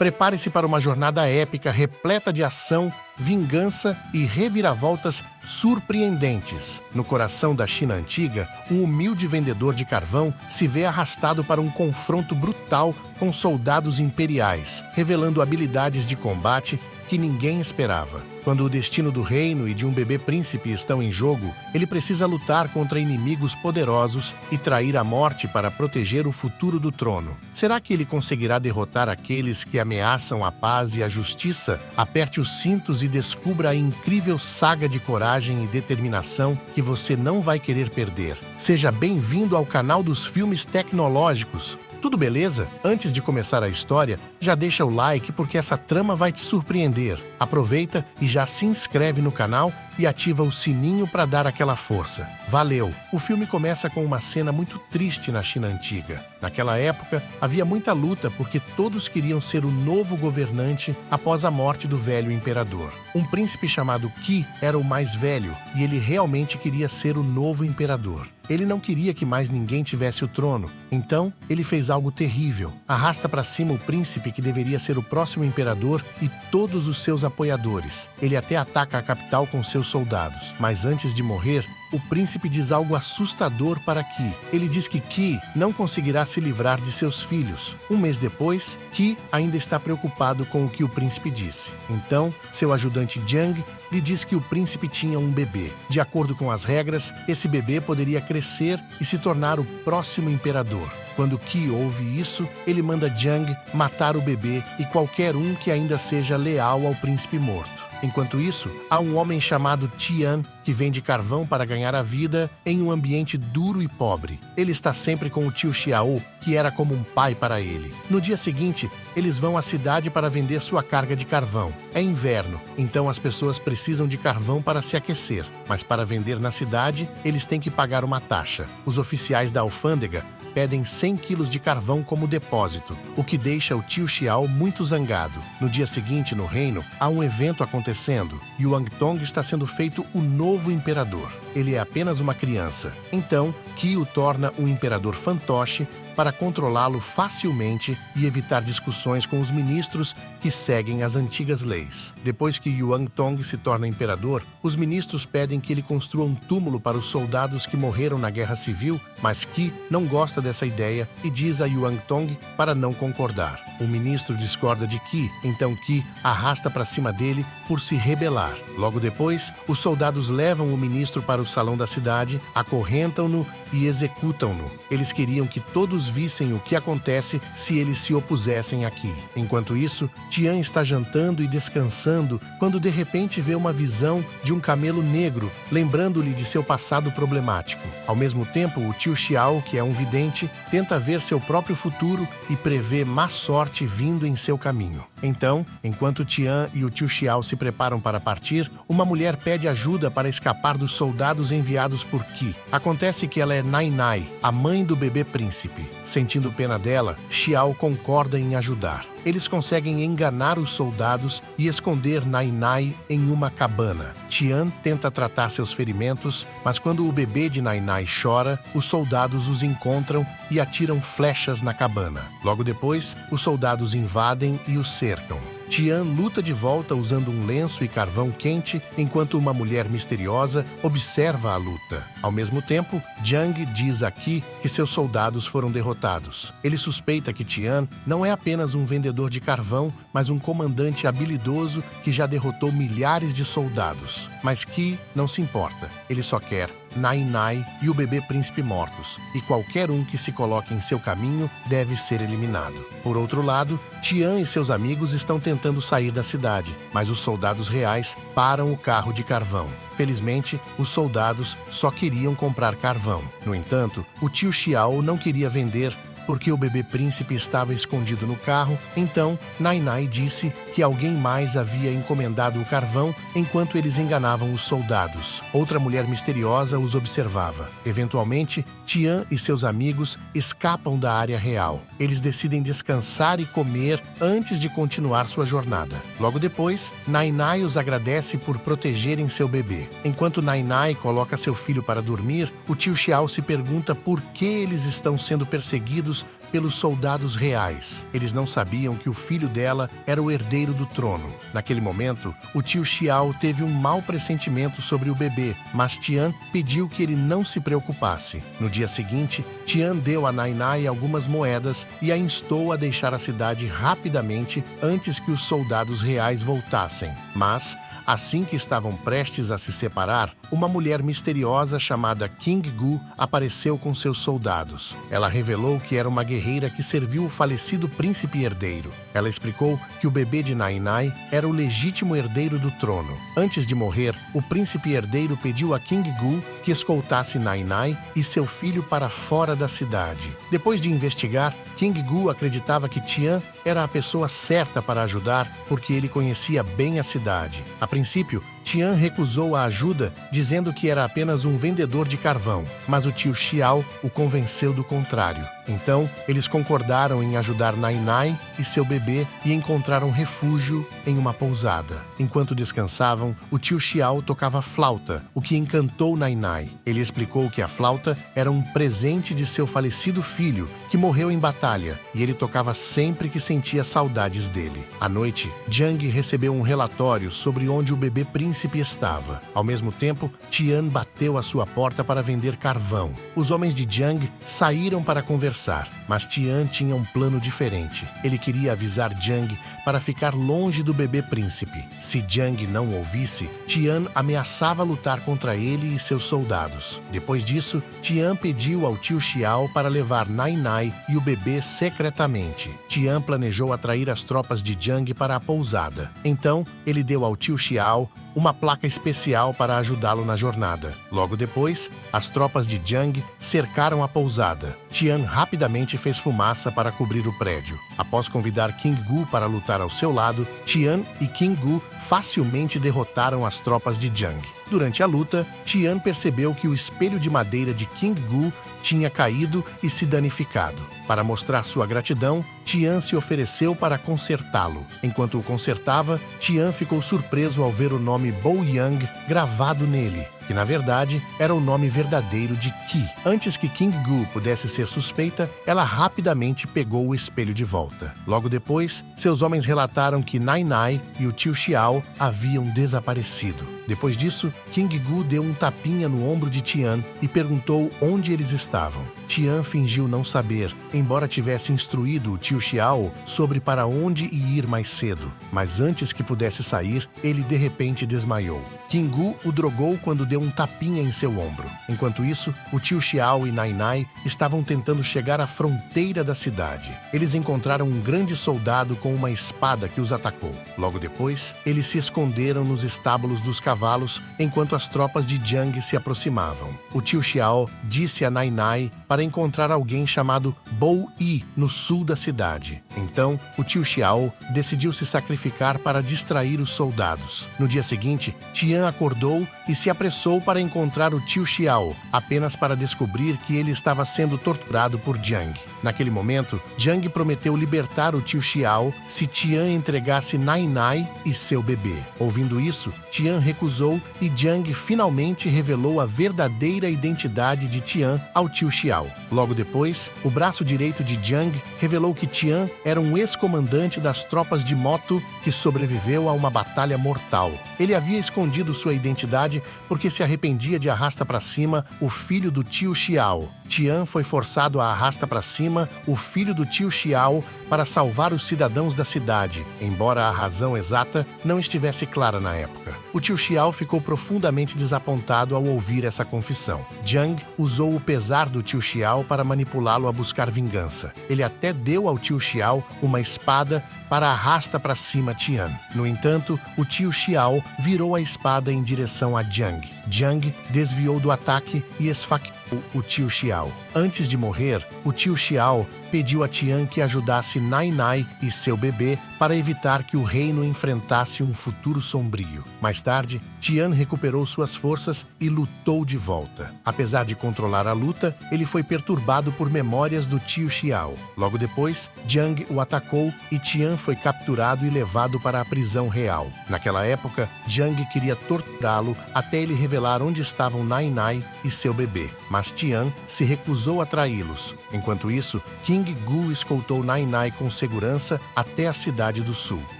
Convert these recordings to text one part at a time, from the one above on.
Prepare-se para uma jornada épica repleta de ação, vingança e reviravoltas surpreendentes. No coração da China antiga, um humilde vendedor de carvão se vê arrastado para um confronto brutal com soldados imperiais, revelando habilidades de combate que ninguém esperava. Quando o destino do reino e de um bebê príncipe estão em jogo, ele precisa lutar contra inimigos poderosos e trair a morte para proteger o futuro do trono. Será que ele conseguirá derrotar aqueles que ameaçam a paz e a justiça? Aperte os cintos e descubra a incrível saga de coragem e determinação que você não vai querer perder. Seja bem-vindo ao canal dos Filmes Tecnológicos. Tudo beleza? Antes de começar a história, já deixa o like porque essa trama vai te surpreender. Aproveita e já se inscreve no canal e ativa o sininho para dar aquela força. Valeu! O filme começa com uma cena muito triste na China antiga. Naquela época, havia muita luta porque todos queriam ser o novo governante após a morte do velho imperador. Um príncipe chamado Qi era o mais velho e ele realmente queria ser o novo imperador. Ele não queria que mais ninguém tivesse o trono, então ele fez algo terrível. Arrasta para cima o príncipe que deveria ser o próximo imperador e todos os seus apoiadores. Ele até ataca a capital com seus soldados, mas antes de morrer, o príncipe diz algo assustador para Qi. Ele diz que Qi não conseguirá se livrar de seus filhos. Um mês depois, Qi ainda está preocupado com o que o príncipe disse. Então, seu ajudante Jiang lhe diz que o príncipe tinha um bebê. De acordo com as regras, esse bebê poderia crescer e se tornar o próximo imperador. Quando Qi ouve isso, ele manda Jiang matar o bebê e qualquer um que ainda seja leal ao príncipe morto. Enquanto isso, há um homem chamado Tian que vende carvão para ganhar a vida em um ambiente duro e pobre. Ele está sempre com o tio Xiao, que era como um pai para ele. No dia seguinte, eles vão à cidade para vender sua carga de carvão. É inverno, então as pessoas precisam de carvão para se aquecer. Mas para vender na cidade, eles têm que pagar uma taxa. Os oficiais da alfândega pedem 100 quilos de carvão como depósito, o que deixa o tio Xiao muito zangado. No dia seguinte, no reino, há um evento acontecendo. Yuan Tong está sendo feito o novo imperador. Ele é apenas uma criança. Então, Qi o torna um imperador fantoche para controlá-lo facilmente e evitar discussões com os ministros que seguem as antigas leis. Depois que Yuan Tong se torna imperador, os ministros pedem que ele construa um túmulo para os soldados que morreram na Guerra Civil, mas Qi não gosta dessa ideia e diz a Yuan Tong para não concordar. O ministro discorda de Qi, então Qi arrasta para cima dele por se rebelar. Logo depois, os soldados levam o ministro para o salão da cidade, acorrentam-no e executam-no. Eles queriam que todos vissem o que acontece se eles se opusessem a Qi. Enquanto isso, Tian está jantando e descansando quando de repente vê uma visão de um camelo negro, lembrando-lhe de seu passado problemático. Ao mesmo tempo, o tio Xiao, que é um vidente, tenta ver seu próprio futuro e prevê má sorte vindo em seu caminho. Então, enquanto Tian e o tio Xiao se preparam para partir, uma mulher pede ajuda para escapar dos soldados enviados por Qi. Acontece que ela é Nai Nai, a mãe do bebê príncipe. Sentindo pena dela, Xiao concorda em ajudar. Eles conseguem enganar os soldados e esconder Nai Nai em uma cabana. Tian tenta tratar seus ferimentos, mas quando o bebê de Nai Nai chora, os soldados os encontram e atiram flechas na cabana. Logo depois, os soldados invadem e os cercam. Tian luta de volta usando um lenço e carvão quente, enquanto uma mulher misteriosa observa a luta. Ao mesmo tempo, Jiang diz a Qi que seus soldados foram derrotados. Ele suspeita que Tian não é apenas um vendedor de carvão, mas um comandante habilidoso que já derrotou milhares de soldados. Mas Qi não se importa. Ele só quer Nai Nai e o bebê príncipe mortos, e qualquer um que se coloque em seu caminho deve ser eliminado. Por outro lado, Tian e seus amigos estão tentando sair da cidade, mas os soldados reais param o carro de carvão. Felizmente, os soldados só queriam comprar carvão. No entanto, o tio Xiao não queria vender porque o bebê príncipe estava escondido no carro, então Nai Nai disse que alguém mais havia encomendado o carvão enquanto eles enganavam os soldados. Outra mulher misteriosa os observava. Eventualmente, Tian e seus amigos escapam da área real. Eles decidem descansar e comer antes de continuar sua jornada. Logo depois, Nai Nai os agradece por protegerem seu bebê. Enquanto Nai Nai coloca seu filho para dormir, o tio Xiao se pergunta por que eles estão sendo perseguidos perseguidos pelos soldados reais. Eles não sabiam que o filho dela era o herdeiro do trono. Naquele momento, o tio Xiao teve um mau pressentimento sobre o bebê, mas Tian pediu que ele não se preocupasse. No dia seguinte, Tian deu a Nainai algumas moedas e a instou a deixar a cidade rapidamente antes que os soldados reais voltassem. Mas, assim que estavam prestes a se separar, uma mulher misteriosa chamada King Gu apareceu com seus soldados. Ela revelou que era uma guerreira que serviu o falecido príncipe herdeiro. Ela explicou que o bebê de Nainai era o legítimo herdeiro do trono. Antes de morrer, o príncipe herdeiro pediu a King Gu que escoltasse Nainai e seu filho para fora da cidade. Depois de investigar, King Gu acreditava que Tian era a pessoa certa para ajudar porque ele conhecia bem a cidade. A princípio, Tian recusou a ajuda, dizendo que era apenas um vendedor de carvão, mas o tio Xiao o convenceu do contrário. Então, eles concordaram em ajudar Nainai e seu bebê e encontraram refúgio em uma pousada. Enquanto descansavam, o tio Xiao tocava flauta, o que encantou Nainai. Ele explicou que a flauta era um presente de seu falecido filho, que morreu em batalha, e ele tocava sempre que sentia saudades dele. À noite, Jiang recebeu um relatório sobre onde o bebê príncipe estava. Ao mesmo tempo, Tian bateu à sua porta para vender carvão. Os homens de Jiang saíram para conversar, mas Tian tinha um plano diferente. Ele queria avisar Jiang para ficar longe do bebê príncipe. Se Jiang não ouvisse, Tian ameaçava lutar contra ele e seus soldados. Depois disso, Tian pediu ao tio Xiao para levar Nainai e o bebê secretamente. Tian planejou atrair as tropas de Jiang para a pousada. Então, ele deu ao tio Xiao uma placa especial para ajudá-lo na jornada. Logo depois, as tropas de Jiang cercaram a pousada. Tian rapidamente fez fumaça para cobrir o prédio. Após convidar King Gu para lutar ao seu lado, Tian e King Gu facilmente derrotaram as tropas de Jiang. Durante a luta, Tian percebeu que o espelho de madeira de King Gu tinha caído e se danificado. Para mostrar sua gratidão, Tian se ofereceu para consertá-lo. Enquanto o consertava, Tian ficou surpreso ao ver o nome Bo Yang gravado nele, que na verdade era o nome verdadeiro de Qi. Antes que King Gu pudesse ser suspeita, ela rapidamente pegou o espelho de volta. Logo depois, seus homens relataram que Nainai e o tio Xiao haviam desaparecido. Depois disso, King Gu deu um tapinha no ombro de Tian e perguntou onde eles estavam. Tian fingiu não saber, embora tivesse instruído o tio Xiao sobre para onde ir mais cedo. Mas antes que pudesse sair, ele de repente desmaiou. King Gu o drogou quando deu um tapinha em seu ombro. Enquanto isso, o tio Xiao e Nainai estavam tentando chegar à fronteira da cidade. Eles encontraram um grande soldado com uma espada que os atacou. Logo depois, eles se esconderam nos estábulos dos cavalos enquanto as tropas de Jiang se aproximavam. O tio Xiao disse a Nainai para encontrar alguém chamado Bo Yi no sul da cidade. Então, o tio Xiao decidiu se sacrificar para distrair os soldados. No dia seguinte, Tian acordou e se apressou para encontrar o tio Xiao, apenas para descobrir que ele estava sendo torturado por Jiang. Naquele momento, Jiang prometeu libertar o tio Xiao se Tian entregasse Nainai e seu bebê. Ouvindo isso, Tian recusou e Jiang finalmente revelou a verdadeira identidade de Tian ao tio Xiao. Logo depois, o braço direito de Jiang revelou que Tian era um ex-comandante das tropas de Moto que sobreviveu a uma batalha mortal. Ele havia escondido sua identidade porque se arrependia de arrasta para cima o filho do tio Xiao. Tian foi forçado a arrasta para cima o filho do tio Xiao para salvar os cidadãos da cidade, embora a razão exata não estivesse clara na época. O tio Xiao ficou profundamente desapontado ao ouvir essa confissão. Jiang usou o pesar do tio Xiao para manipulá-lo a buscar vingança. Ele até deu ao tio Xiao uma espada para arrasta para cima Tian. No entanto, o tio Xiao virou a espada em direção a Jiang. Jiang desviou do ataque e esfaqueou o tio Xiao. Antes de morrer, o tio Xiao pediu a Tian que ajudasse Nainai e seu bebê para evitar que o reino enfrentasse um futuro sombrio. Mais tarde, Tian recuperou suas forças e lutou de volta. Apesar de controlar a luta, ele foi perturbado por memórias do tio Xiao. Logo depois, Jiang o atacou e Tian foi capturado e levado para a prisão real. Naquela época, Jiang queria torturá-lo até ele revelar revelar onde estavam Nai e seu bebê, mas Tian se recusou a traí-los. Enquanto isso, King Gu escoltou Nai com segurança até a cidade do sul.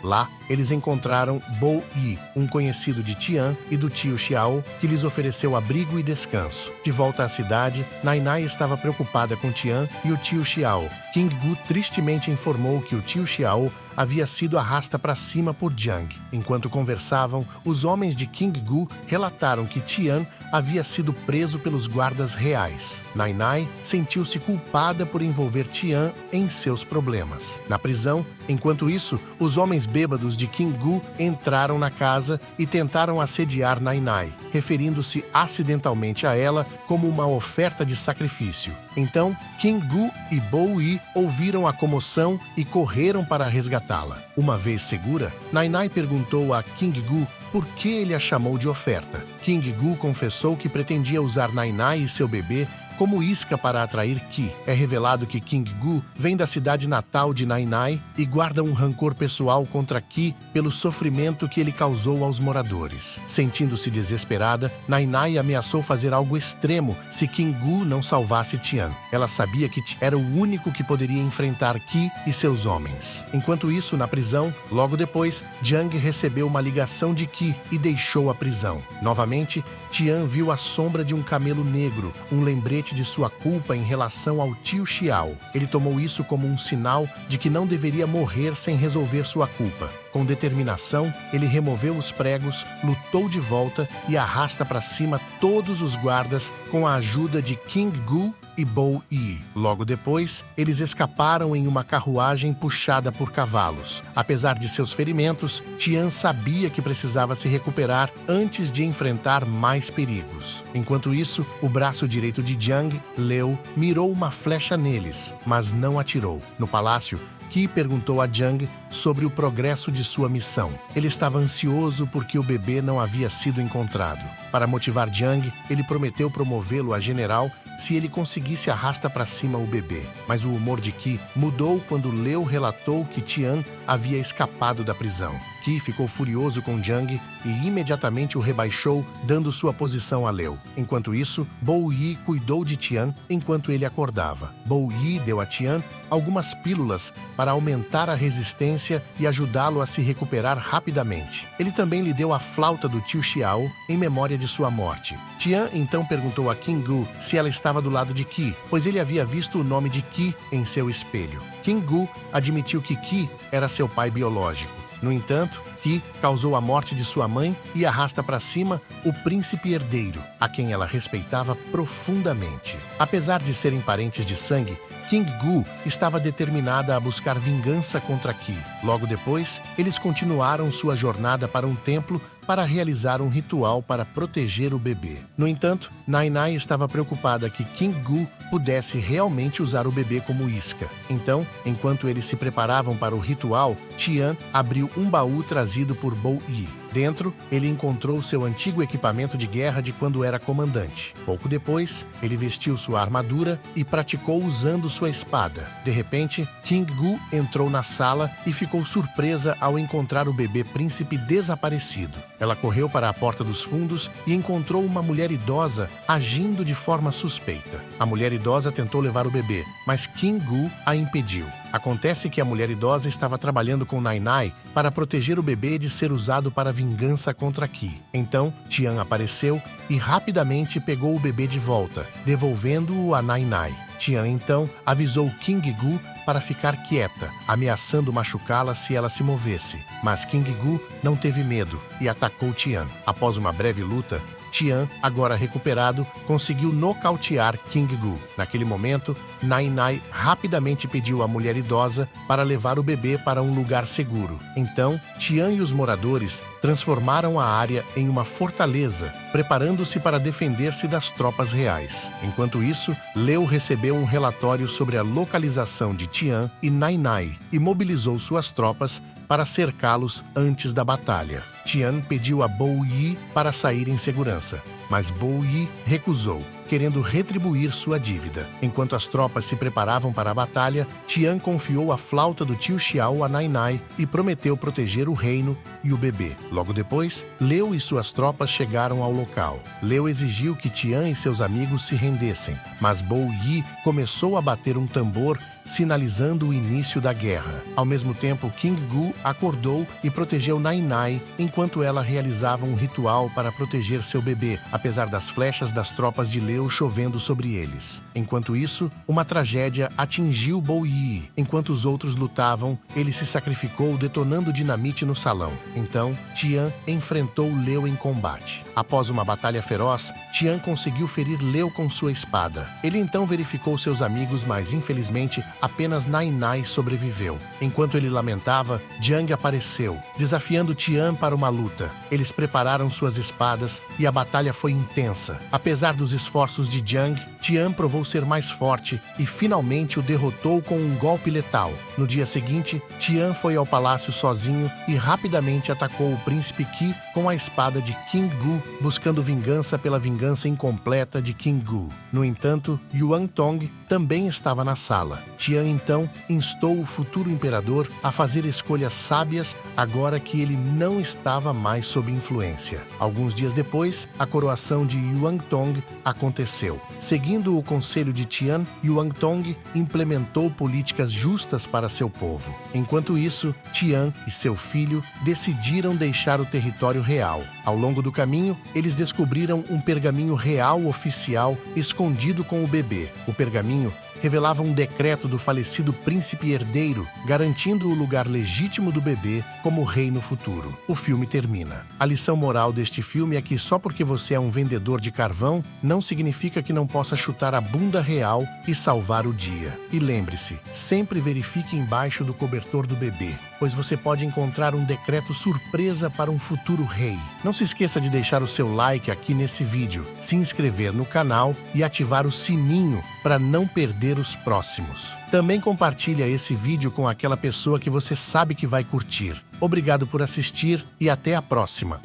Lá, eles encontraram Bo Yi, um conhecido de Tian e do tio Xiao, que lhes ofereceu abrigo e descanso. De volta à cidade, Nai estava preocupada com Tian e o tio Xiao. King Gu tristemente informou que o tio Xiao havia sido arrasta para cima por Jiang. Enquanto conversavam, os homens de King Gu relataram que Tian havia sido preso pelos guardas reais. Nai sentiu-se culpada por envolver Tian em seus problemas. Na prisão, enquanto isso, os homens bêbados de King Gu entraram na casa e tentaram assediar Nai, referindo-se acidentalmente a ela como uma oferta de sacrifício. Então, King Gu e Bo Yi ouviram a comoção e correram para resgatá-la. Uma vez segura, Nai perguntou a King Gu por que ele a chamou de oferta. King Gu confessou que pretendia usar Nai e seu bebê como isca para atrair Qi. É revelado que King Gu vem da cidade natal de Nai e guarda um rancor pessoal contra Qi pelo sofrimento que ele causou aos moradores. Sentindo-se desesperada, Nai ameaçou fazer algo extremo se King Gu não salvasse Tian. Ela sabia que era o único que poderia enfrentar Qi e seus homens. Enquanto isso, na prisão, logo depois, Jiang recebeu uma ligação de Qi e deixou a prisão. Novamente, Tian viu a sombra de um camelo negro, um lembrete de sua culpa em relação ao tio Xiao. Ele tomou isso como um sinal de que não deveria morrer sem resolver sua culpa. Com determinação, ele removeu os pregos, lutou de volta e arrasta para cima todos os guardas com a ajuda de King Gu e Bo Yi. Logo depois, eles escaparam em uma carruagem puxada por cavalos. Apesar de seus ferimentos, Tian sabia que precisava se recuperar antes de enfrentar mais perigos. Enquanto isso, o braço direito de Jiang, Leo, mirou uma flecha neles, mas não atirou. No palácio, Qi perguntou a Jiang sobre o progresso de sua missão. Ele estava ansioso porque o bebê não havia sido encontrado. Para motivar Jiang, ele prometeu promovê-lo a general se ele conseguisse arrasta para cima o bebê. Mas o humor de Qi mudou quando Leo relatou que Tian havia escapado da prisão. Qi ficou furioso com Jiang e imediatamente o rebaixou, dando sua posição a Leo. Enquanto isso, Bo Yi cuidou de Tian enquanto ele acordava. Bo Yi deu a Tian algumas pílulas para aumentar a resistência e ajudá-lo a se recuperar rapidamente. Ele também lhe deu a flauta do tio Xiao em memória de sua morte. Tian então perguntou a King Gu se ela estava do lado de Qi, pois ele havia visto o nome de Qi em seu espelho. King Gu admitiu que Qi era seu pai biológico. No entanto, Qi causou a morte de sua mãe e arrasta para cima o príncipe herdeiro, a quem ela respeitava profundamente. Apesar de serem parentes de sangue, King Gu estava determinada a buscar vingança contra Qi. Logo depois, eles continuaram sua jornada para um templo para realizar um ritual para proteger o bebê. No entanto, Nai estava preocupada que King Gu pudesse realmente usar o bebê como isca. Então, enquanto eles se preparavam para o ritual, Tian abriu um baú trazido por Bo Yi. Dentro, ele encontrou seu antigo equipamento de guerra de quando era comandante. Pouco depois, ele vestiu sua armadura e praticou usando sua espada. De repente, King Gu entrou na sala e ficou surpresa ao encontrar o bebê príncipe desaparecido. Ela correu para a porta dos fundos e encontrou uma mulher idosa agindo de forma suspeita. A mulher idosa tentou levar o bebê, mas King Gu a impediu. Acontece que a mulher idosa estava trabalhando com Nai para proteger o bebê de ser usado para vingança contra Qi. Então, Tian apareceu e rapidamente pegou o bebê de volta, devolvendo-o a Nai. Tian então avisou King Gu para ficar quieta, ameaçando machucá-la se ela se movesse. Mas King Gu não teve medo e atacou Tian. Após uma breve luta, Tian, agora recuperado, conseguiu nocautear King Gu. Naquele momento, Nai rapidamente pediu à mulher idosa para levar o bebê para um lugar seguro. Então, Tian e os moradores transformaram a área em uma fortaleza, preparando-se para defender-se das tropas reais. Enquanto isso, Leo recebeu um relatório sobre a localização de Tian e Nai e mobilizou suas tropas para cercá-los antes da batalha. Tian pediu a Bo Yi para sair em segurança, mas Bo Yi recusou. querendo retribuir sua dívida. Enquanto as tropas se preparavam para a batalha, Tian confiou a flauta do tio Xiao a Nai Nai e prometeu proteger o reino e o bebê. Logo depois, Leo e suas tropas chegaram ao local. Leo exigiu que Tian e seus amigos se rendessem, mas Bo Yi começou a bater um tambor, sinalizando o início da guerra. Ao mesmo tempo, King Gu acordou e protegeu Nai Nai enquanto ela realizava um ritual para proteger seu bebê, apesar das flechas das tropas de Leo chovendo sobre eles. Enquanto isso, uma tragédia atingiu Bo Yi. Enquanto os outros lutavam, ele se sacrificou detonando dinamite no salão. Então, Tian enfrentou Leo em combate. Após uma batalha feroz, Tian conseguiu ferir Leo com sua espada. Ele então verificou seus amigos, mas infelizmente apenas Nai Nai sobreviveu. Enquanto ele lamentava, Jiang apareceu, desafiando Tian para uma luta. Eles prepararam suas espadas e a batalha foi intensa. Apesar dos esforços de Jiang, Tian provou ser mais forte e finalmente o derrotou com um golpe letal. No dia seguinte, Tian foi ao palácio sozinho e rapidamente atacou o príncipe Qi com a espada de King Gu, buscando vingança pela vingança incompleta de King Gu. No entanto, Yuan Tong também estava na sala. Tian então instou o futuro imperador a fazer escolhas sábias agora que ele não estava mais sob influência. Alguns dias depois, a coroação de Yuan Tong aconteceu. Seguindo o conselho de Tian, Yuan Tong implementou políticas justas para seu povo. Enquanto isso, Tian e seu filho decidiram deixar o território real. Ao longo do caminho, eles descobriram um pergaminho real oficial escondido com o bebê. O pergaminho revelava um decreto do falecido príncipe herdeiro, garantindo o lugar legítimo do bebê como rei no futuro. O filme termina. A lição moral deste filme é que só porque você é um vendedor de carvão, não significa que não possa chutar a bunda real e salvar o dia. E lembre-se, sempre verifique embaixo do cobertor do bebê, pois você pode encontrar um decreto surpresa para um futuro rei. Não se esqueça de deixar o seu like aqui nesse vídeo, se inscrever no canal e ativar o sininho para não perder os próximos. Também compartilha esse vídeo com aquela pessoa que você sabe que vai curtir. Obrigado por assistir e até a próxima.